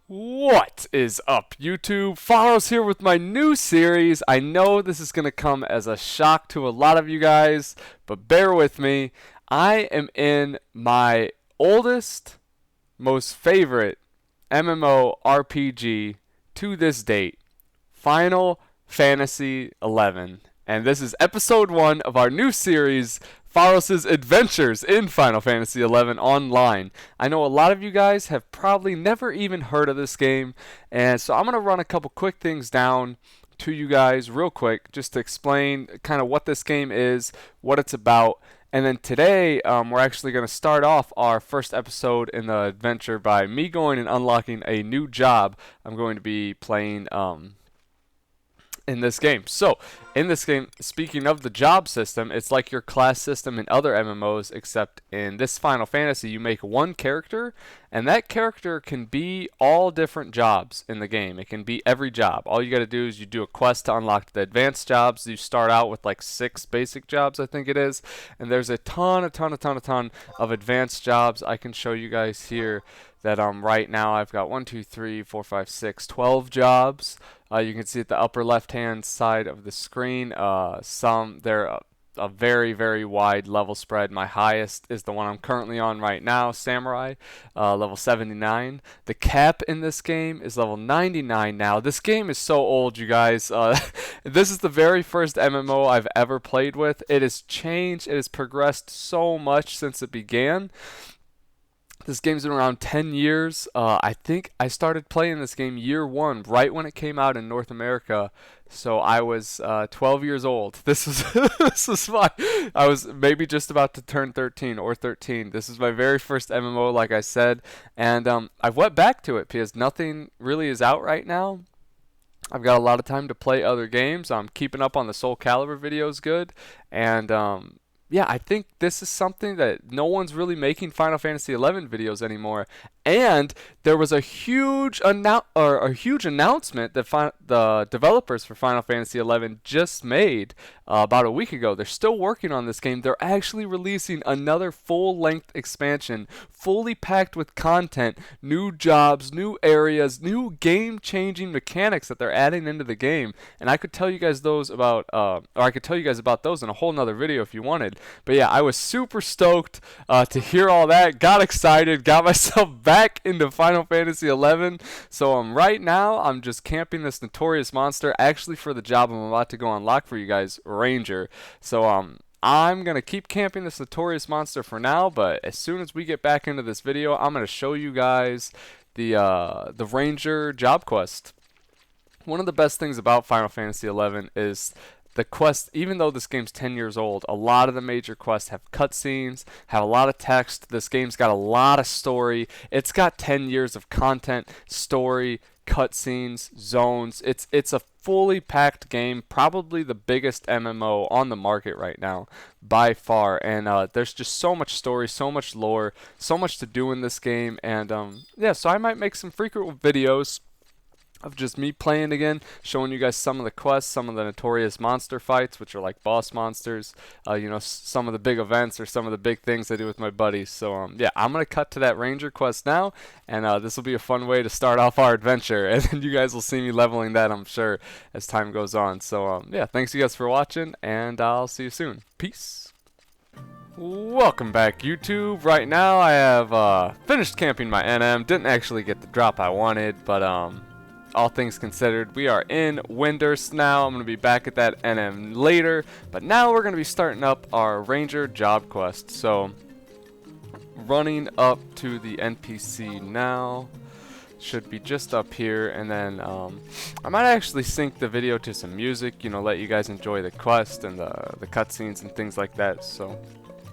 What is up, YouTube? Fahros here with my new series. I know this is going to come as a shock to a lot of you guys, but bear with me. I am in my oldest, most favorite MMORPG to this date, Final Fantasy XI. And this is episode 1 of our new series, Fahros' Adventures in Final Fantasy XI Online. I know a lot of you guys have probably never even heard of this game, and so I'm going to run a couple quick things down to you guys real quick just to explain kind of what this game is, what it's about. And then today, we're actually going to start off our first episode in the adventure by me going and unlocking a new job. I'm going to be playing in this game. So, in this game, speaking of the job system, it's like your class system in other MMOs, except in this Final Fantasy, you make one character, and that character can be all different jobs in the game. It can be every job. All you gotta do is you do a quest to unlock the advanced jobs. You start out with like 6 basic jobs, I think it is, and there's a ton of advanced jobs. I can show you guys here that right now I've got 1, 2, 3, 4, 5, 6, 12 jobs. You can see at the upper left hand side of the screen, they're a very wide level spread. My highest is the one I'm currently on right now, Samurai, level 79. The cap in this game is level 99 now. This game is so old, you guys. This is the very first MMO I've ever played with. It has changed, it has progressed so much since it began. This game's been around 10 years. I think I started playing this game year 1, right when it came out in North America. So I was 12 years old. This was this was my. I was maybe just about to turn 13 or 13. This is my very first MMO, like I said, and I've went back to it because nothing really is out right now. I've got a lot of time to play other games. I'm keeping up on the Soul Calibur videos good, and yeah, I think this is something that no one's really making Final Fantasy XI videos anymore. And there was a huge announcement that the developers for Final Fantasy XI just made about a week ago. They're still working on this game. They're actually releasing another full-length expansion, fully packed with content, new jobs, new areas, new game-changing mechanics that they're adding into the game. And I could tell you guys those about, or I could tell you guys about those in a whole nother video if you wanted. But yeah, I was super stoked to hear all that. Got excited, got myself back into Final Fantasy XI. So right now, I'm just camping this notorious monster. Actually, for the job I'm about to go unlock for you guys, Ranger. So I'm gonna keep camping this notorious monster for now. But as soon as we get back into this video, I'm gonna show you guys the Ranger job quest. One of the best things about Final Fantasy XI is the quests. Even though this game's 10 years old, a lot of the major quests have cutscenes, have a lot of text. This game's got a lot of story. It's got 10 years of content, story, cutscenes, zones. It's a fully packed game, probably the biggest MMO on the market right now by far. And there's just so much story, so much lore, so much to do in this game. And yeah, so I might make some frequent videos of just me playing again, showing you guys some of the quests, some of the notorious monster fights, which are like boss monsters, you know, some of the big events or some of the big things I do with my buddies. So yeah, I'm gonna cut to that Ranger quest now, and this will be a fun way to start off our adventure, and then you guys will see me leveling that, I'm sure, as time goes on. So yeah, thanks you guys for watching, and I'll see you soon. Peace. Welcome back, YouTube. Right now I have finished camping my NM. Didn't actually get the drop I wanted, but all things considered, we are in Windurst now. I'm going to be back at that NM later, but now we're going to be starting up our Ranger job quest. So, running up to the NPC now. Should be just up here, and then I might actually sync the video to some music, you know, let you guys enjoy the quest and the cutscenes and things like that. So,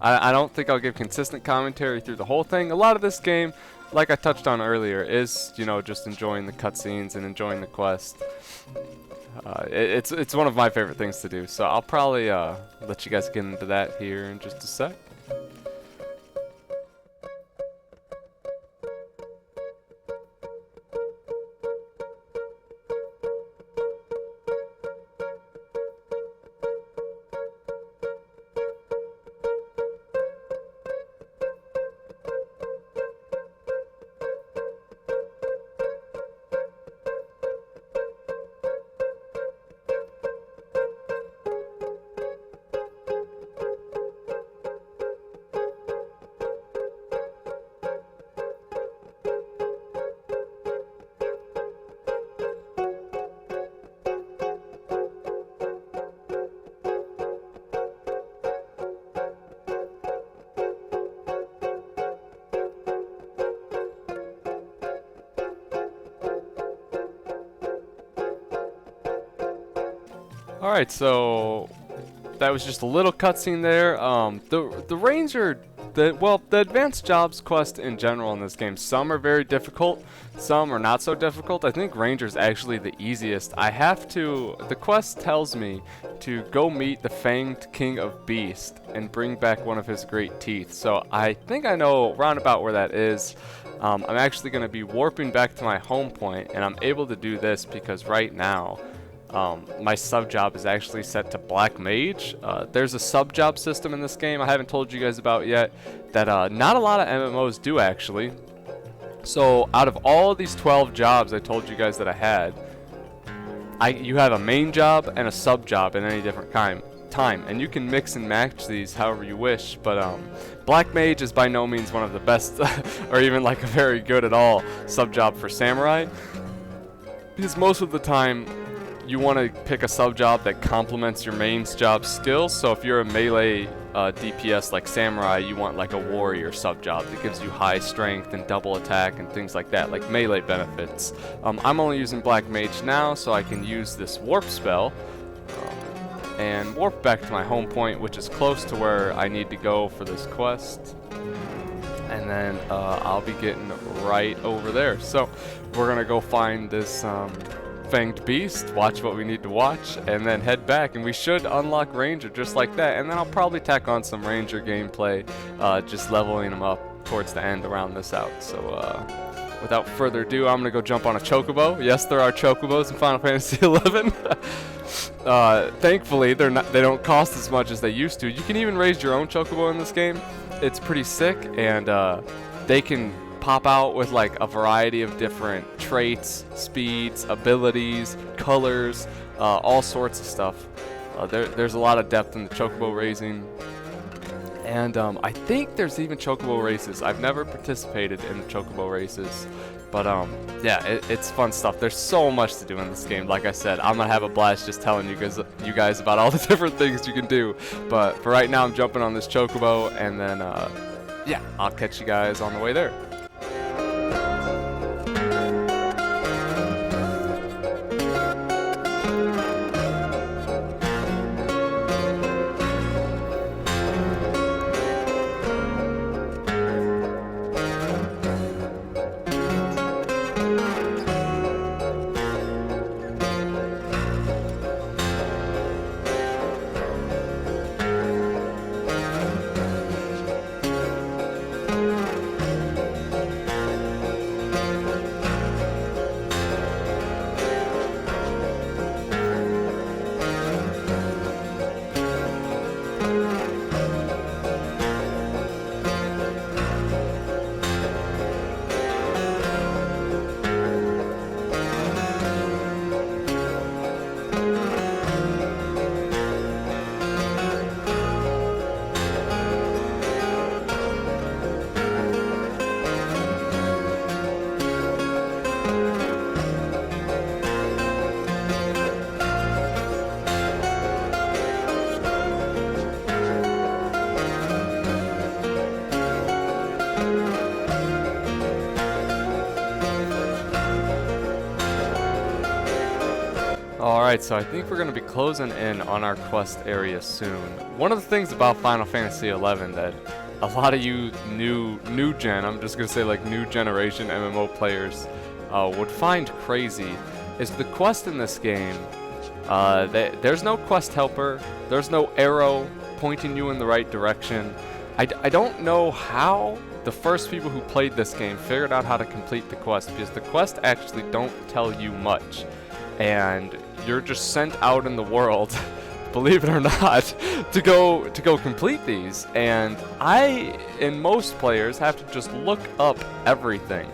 I don't think I'll give consistent commentary through the whole thing. A lot of this game, like I touched on earlier, is, you know, just enjoying the cutscenes and enjoying the quest. It's one of my favorite things to do, so I'll probably let you guys get into that here in just a sec. Alright, so that was just a little cutscene there. The ranger, the advanced jobs quest in general in this game, some are very difficult, some are not so difficult. I think ranger's actually the easiest. The quest tells me to go meet the Fanged King of Beast and bring back one of his great teeth. So I think I know roundabout where that is. I'm actually going to be warping back to my home point, and I'm able to do this because right now my sub job is actually set to Black Mage. There's a sub job system in this game I haven't told you guys about yet that not a lot of MMOs do actually. So out of all of these 12 jobs I told you guys that I had, you have a main job and a sub job at any different time, and you can mix and match these however you wish. But Black Mage is by no means one of the best or even like a very good at all sub job for Samurai, because most of the time you want to pick a sub job that complements your main job skills. So if you're a melee DPS like Samurai, you want like a warrior sub job that gives you high strength and double attack and things like that, like melee benefits. I'm only using Black Mage now, so I can use this warp spell and warp back to my home point, which is close to where I need to go for this quest. And then I'll be getting right over there. So we're gonna go find this Fanged Beast, watch what we need to watch, and then head back, and we should unlock Ranger just like that. And then I'll probably tack on some Ranger gameplay, just leveling them up towards the end to round this out. So without further ado, I'm gonna go jump on a chocobo. Yes, there are chocobos in Final Fantasy XI. Thankfully, they don't cost as much as they used to. You can even raise your own chocobo in this game. It's pretty sick, and they can pop out with like a variety of different traits, speeds, abilities, colors, all sorts of stuff. There's a lot of depth in the chocobo raising, and I think there's even chocobo races. I've never participated in the chocobo races, but yeah, it's fun stuff. There's so much to do in this game. Like I said, I'm gonna have a blast just telling you guys about all the different things you can do. But for right now, I'm jumping on this chocobo, and then yeah, I'll catch you guys on the way there. Alright, so I think we're going to be closing in on our quest area soon. One of the things about Final Fantasy XI that a lot of you new gen, I'm just going to say like new generation MMO players would find crazy is the quest in this game. There's no quest helper, there's no arrow pointing you in the right direction. I don't know how the first people who played this game figured out how to complete the quest, because the quest actually don't tell you much. And you're just sent out in the world, believe it or not, to go complete these. And and most players have to just look up everything.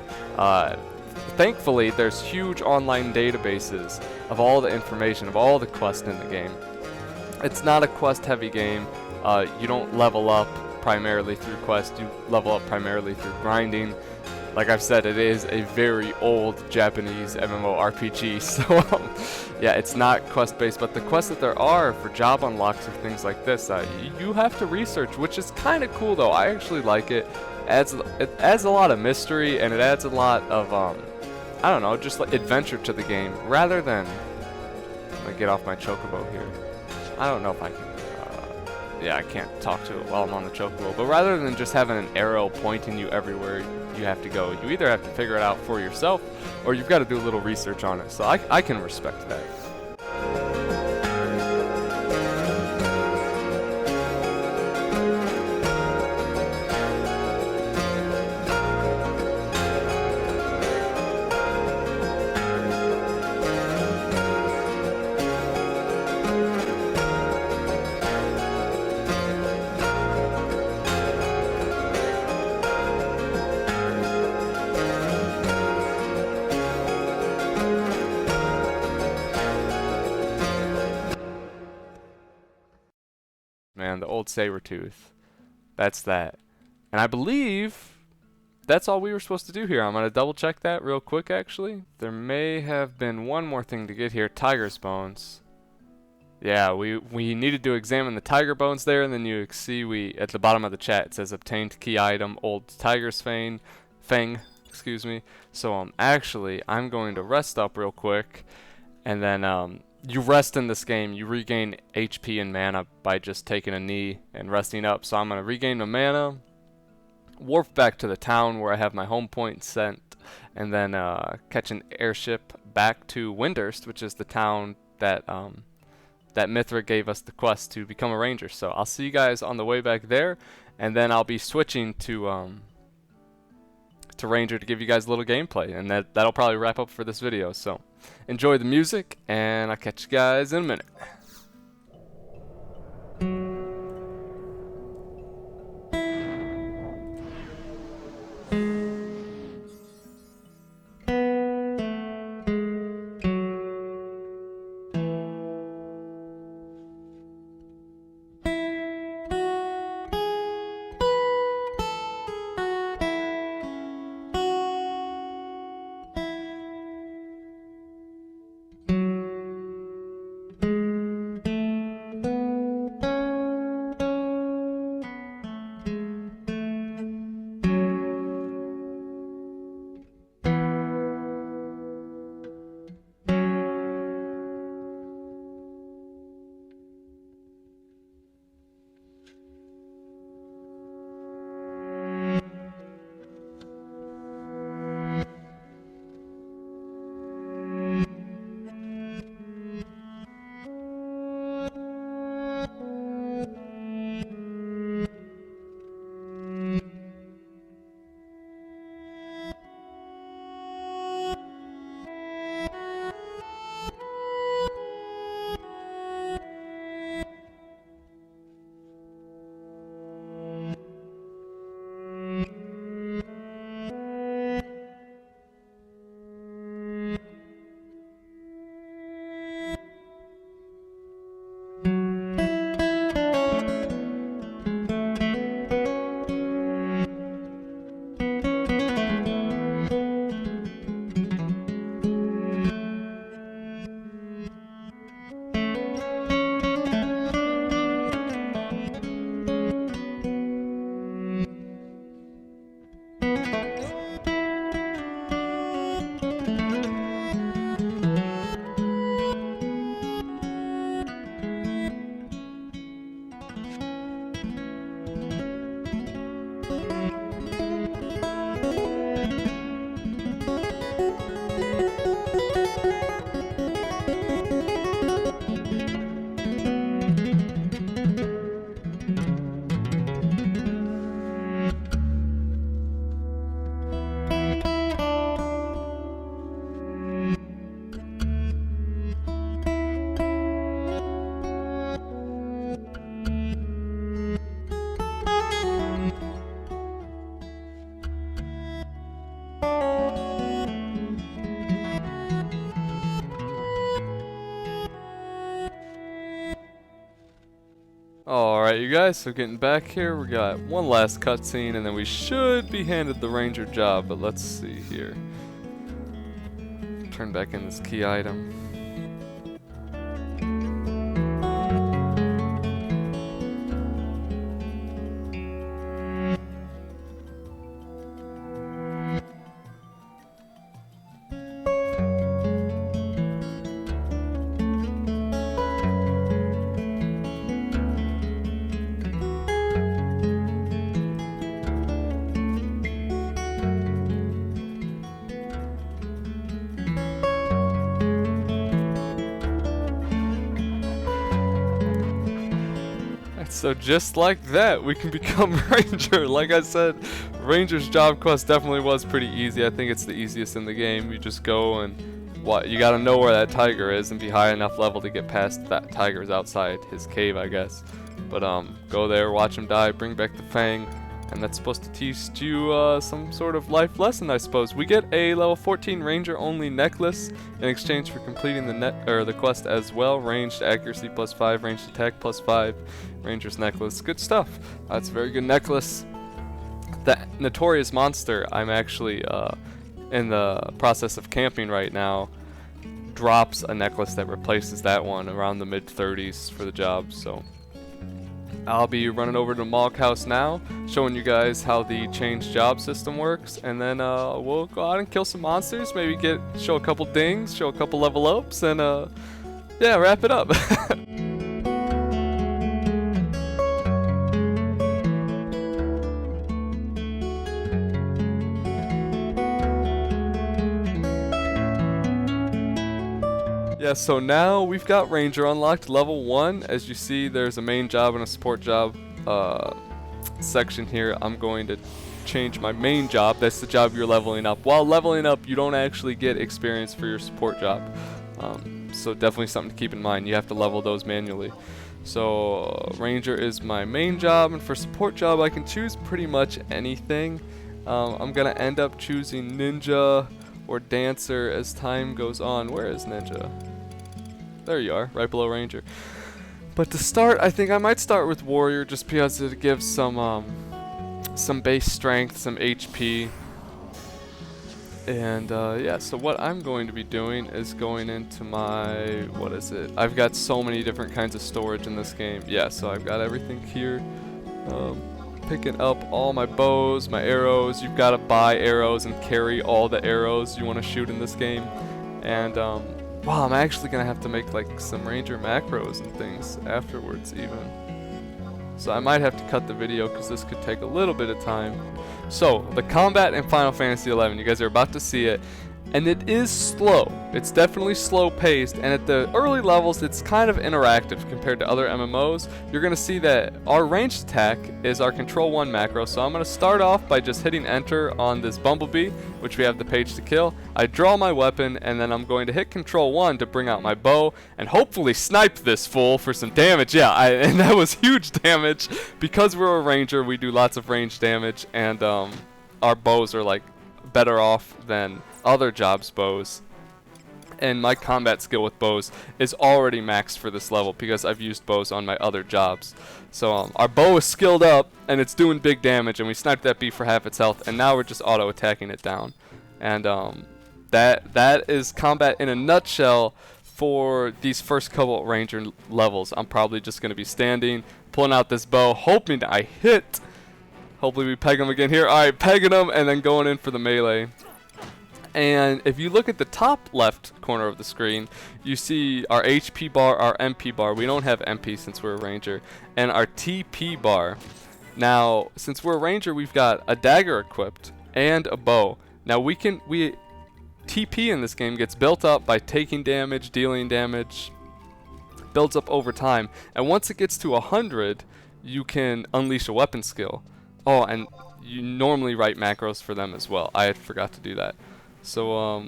Thankfully, there's huge online databases of all the information, of all the quests in the game. It's not a quest-heavy game. You don't level up primarily through quests. You level up primarily through grinding. Like I've said, it is a very old Japanese MMORPG, so yeah, it's not quest-based, but the quests that there are for job unlocks or things like this, you have to research, which is kind of cool though. I actually like it. It adds a lot of mystery, and it adds a lot of, I don't know, just like adventure to the game, rather than I'm gonna get off my chocobo here. I don't know if I can. Yeah, I can't talk to it while I'm on the chocobo. But rather than just having an arrow pointing you everywhere you have to go, you either have to figure it out for yourself, or you've got to do a little research on it. So I can respect that. Man, the old saber-tooth. That's that. And I believe that's all we were supposed to do here. I'm going to double check that real quick, actually. There may have been one more thing to get here. Tiger's bones. Yeah, we needed to examine the tiger bones there, and then you see at the bottom of the chat it says obtained key item, old tiger's fang, excuse me. So actually I'm going to rest up real quick, and then you rest in this game, you regain HP and mana by just taking a knee and resting up. So I'm going to regain my mana, warp back to the town where I have my home point sent, and then catch an airship back to Windurst, which is the town that that Mithra gave us the quest to become a ranger. So I'll see you guys on the way back there, and then I'll be switching to ranger to give you guys a little gameplay, and that'll probably wrap up for this video. So enjoy the music, and I'll catch you guys in a minute. Alright you guys, so getting back here, we got one last cutscene and then we should be handed the ranger job, but let's see here. Turn back in this key item. So just like that, we can become Ranger. Like I said, Ranger's job quest definitely was pretty easy. I think it's the easiest in the game. You just go and you gotta know where that tiger is and be high enough level to get past that tiger's outside his cave, I guess. But go there, watch him die, bring back the Fang, and that's supposed to teach you some sort of life lesson, I suppose. We get a level 14 Ranger only necklace in exchange for completing the quest as well. Ranged accuracy +5, ranged attack +5, Ranger's necklace. Good stuff. That's a very good necklace. That notorious monster, I'm actually in the process of camping right now, drops a necklace that replaces that one around the mid-30s for the job. So I'll be running over to Mog House now, showing you guys how the change job system works, and then we'll go out and kill some monsters, maybe show a couple dings, show a couple level ups, and yeah, wrap it up. Yeah, so now we've got Ranger unlocked, level 1. As you see, there's a main job and a support job section here. I'm going to change my main job. That's the job you're leveling up. While leveling up, you don't actually get experience for your support job. So definitely something to keep in mind. You have to level those manually. So Ranger is my main job, and for support job, I can choose pretty much anything. I'm going to end up choosing Ninja or Dancer as time goes on. Where is Ninja? There you are, right below Ranger. But to start, I think I might start with Warrior just because it gives some base strength, some HP. And yeah, so what I'm going to be doing is going into my, what is it? I've got so many different kinds of storage in this game. Yeah, so I've got everything here. Picking up all my bows, my arrows. You've got to buy arrows and carry all the arrows you want to shoot in this game. And wow, I'm actually gonna have to make like some Ranger macros and things afterwards even. So I might have to cut the video because this could take a little bit of time. So the combat in Final Fantasy XI, you guys are about to see it, and it is slow. It's definitely slow paced, and at the early levels it's kind of interactive compared to other MMOs. You're going to see that our ranged attack is our control 1 macro, so I'm going to start off by just hitting enter on this bumblebee, which we have the page to kill. I draw my weapon, and then I'm going to hit control 1 to bring out my bow and hopefully snipe this fool for some damage. Yeah, and that was huge damage. Because we're a ranger, we do lots of range damage, and our bows are like better off than other jobs' bows, and my combat skill with bows is already maxed for this level because I've used bows on my other jobs. So our bow is skilled up and it's doing big damage, and we sniped that bee for half its health, and now we're just auto attacking it down. And that is combat in a nutshell for these first couple Ranger levels. I'm probably just going to be standing, pulling out this bow, hoping I hit. Hopefully we peg him again here. Alright, pegging him and then going in for the melee. And if you look at the top left corner of the screen, you see our HP bar, our MP bar. We don't have MP since we're a Ranger. And our TP bar. Now, since we're a Ranger, we've got a dagger equipped and a bow. Now TP in this game gets built up by taking damage, dealing damage, builds up over time. And once it gets to 100, you can unleash a weapon skill. Oh, and you normally write macros for them as well. I forgot to do that. So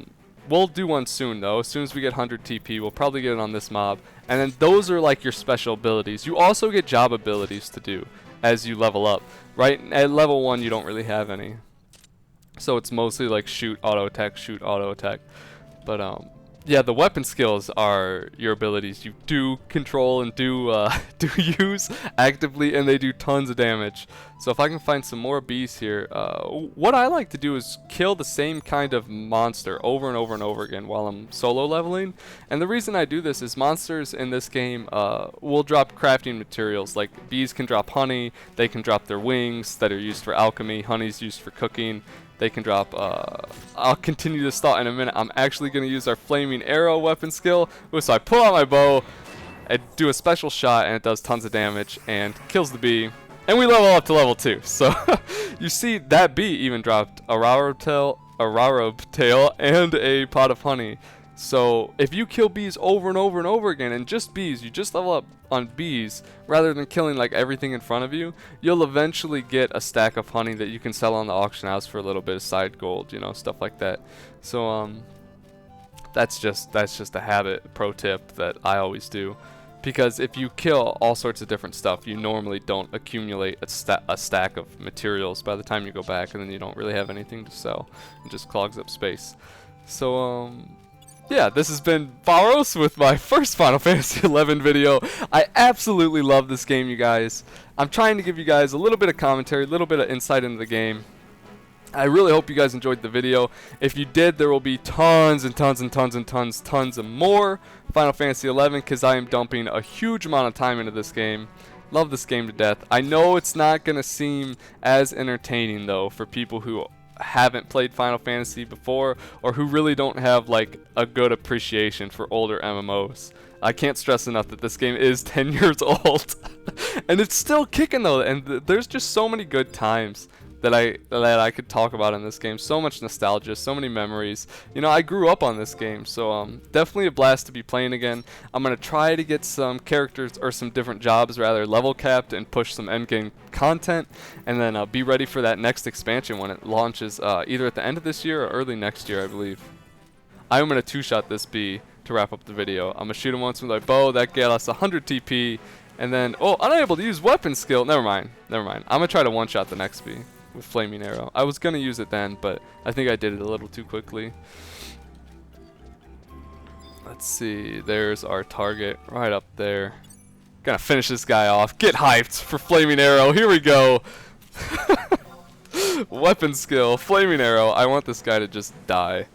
we'll do one soon though. As soon as we get 100 TP, we'll probably get it on this mob. And then those are like your special abilities. You also get job abilities to do as you level up. Right at level 1 you don't really have any. So it's mostly like shoot, auto attack, shoot, auto attack. But yeah, the weapon skills are your abilities you do control and do use actively, and they do tons of damage. So if I can find some more bees here, what I like to do is kill the same kind of monster over and over and over again while I'm solo leveling. And the reason I do this is monsters in this game will drop crafting materials. Like bees can drop honey, they can drop their wings that are used for alchemy, honey's used for cooking. They can drop, I'll continue this thought in a minute. I'm actually going to use our flaming arrow weapon skill. So I pull out my bow, I do a special shot, and it does tons of damage and kills the bee. And we level up to level 2. So you see that bee even dropped a rarob tail and a pot of honey. So if you kill bees over and over and over again, and just bees, you just level up on bees rather than killing like everything in front of you, you'll eventually get a stack of honey that you can sell on the auction house for a little bit of side gold, you know, stuff like that. So that's just a habit, pro tip that I always do. Because if you kill all sorts of different stuff, you normally don't accumulate a stack of materials by the time you go back, and then you don't really have anything to sell. It just clogs up space. So yeah, this has been Fahros with my first Final Fantasy XI video. I absolutely love this game, you guys. I'm trying to give you guys a little bit of commentary, a little bit of insight into the game. I really hope you guys enjoyed the video. If you did, there will be tons and tons and tons and tons of more Final Fantasy XI, because I am dumping a huge amount of time into this game. Love this game to death. I know it's not going to seem as entertaining, though, for people who haven't played Final Fantasy before, or who really don't have like a good appreciation for older MMOs. I can't stress enough that this game is 10 years old and it's still kicking though, and there's just so many good times that I could talk about in this game. So much nostalgia, so many memories. You know, I grew up on this game, so definitely a blast to be playing again. I'm gonna try to get some characters, or some different jobs rather, level capped and push some endgame content, and then be ready for that next expansion when it launches either at the end of this year or early next year, I believe. I'm gonna two-shot this bee to wrap up the video. I'm gonna shoot him once with my bow. That gets us 100 TP, and then unable to use weapon skill. Never mind. I'm gonna try to one-shot the next bee with flaming arrow. I was gonna use it then, but I think I did it a little too quickly. Let's see, there's our target right up there. Gonna finish this guy off. Get hyped for flaming arrow. Here we go. Weapon skill, flaming arrow. I want this guy to just die.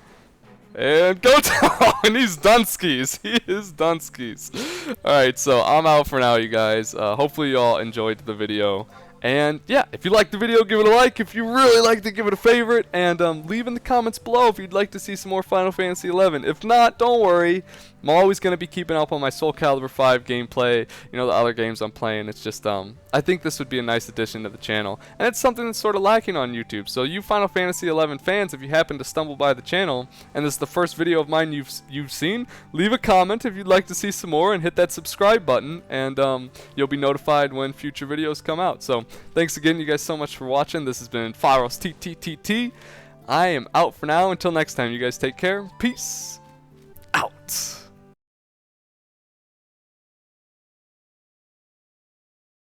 And go down. And he's Dunskies. He is Dunskies. Alright, so I'm out for now, you guys. Hopefully you all enjoyed the video. And yeah, if you liked the video, give it a like. If you really liked it, give it a favorite. And leave in the comments below if you'd like to see some more Final Fantasy XI. If not, don't worry. I'm always going to be keeping up on my Soul Calibur 5 gameplay. You know, the other games I'm playing. It's just, I think this would be a nice addition to the channel. And it's something that's sort of lacking on YouTube. So you Final Fantasy XI fans, if you happen to stumble by the channel, and this is the first video of mine you've seen, leave a comment if you'd like to see some more, and hit that subscribe button, and you'll be notified when future videos come out. So thanks again, you guys, so much for watching. This has been FahrosTTTT. I am out for now. Until next time, you guys take care. Peace out.